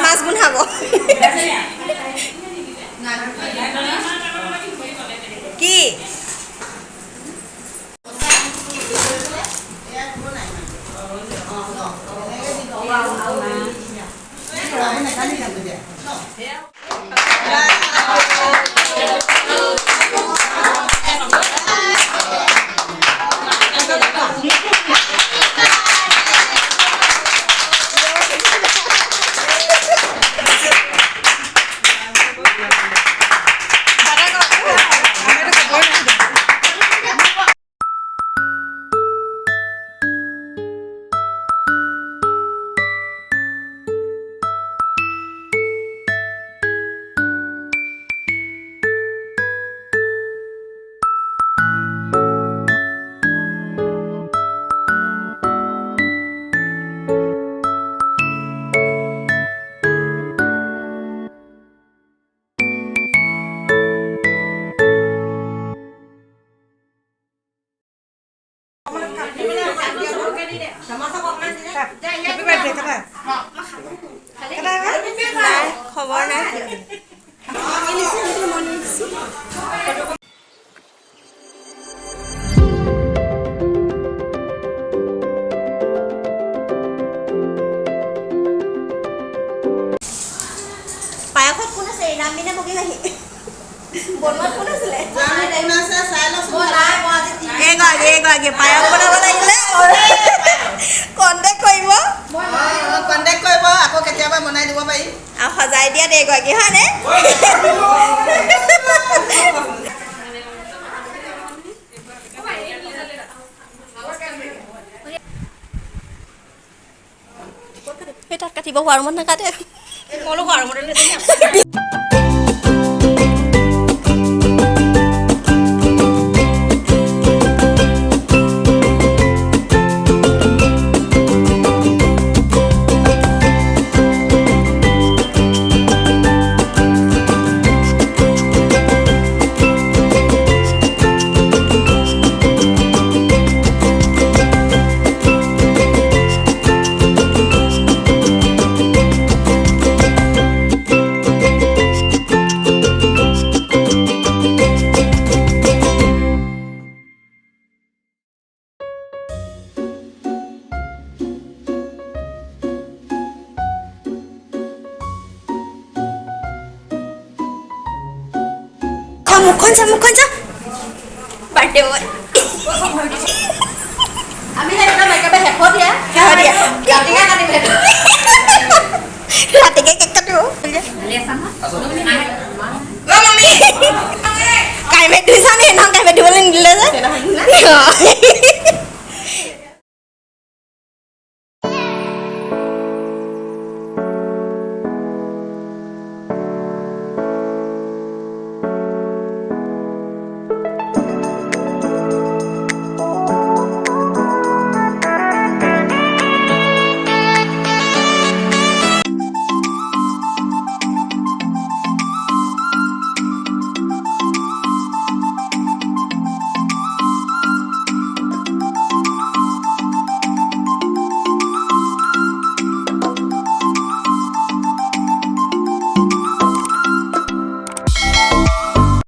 মাছ গুন্ধাব কি খবৰ নাই পায়সত কোন আছে নামিনে বগি লাহি বনোৱাত কোন আছিলে এগৰাকী পায়স বনাব লাগিলে কণ্টেক্ট কৰিব আকৌ কেতিয়াবা বনাই দিব পাৰি আৰু সজাই দিয়া এগৰাকী হয়নে সেই তাত কাটিব হোৱাৰ মন নাকাটে মলো হোৱাৰ মন মুখখন যা বাৰ্থডে বয় আমি একেবাৰে শেষত ৰাতিকে কেক কাটিব কাইমেট ধুইছা নে সেইদিনাখন কাইমেট ধুবলৈ নিদিলে যে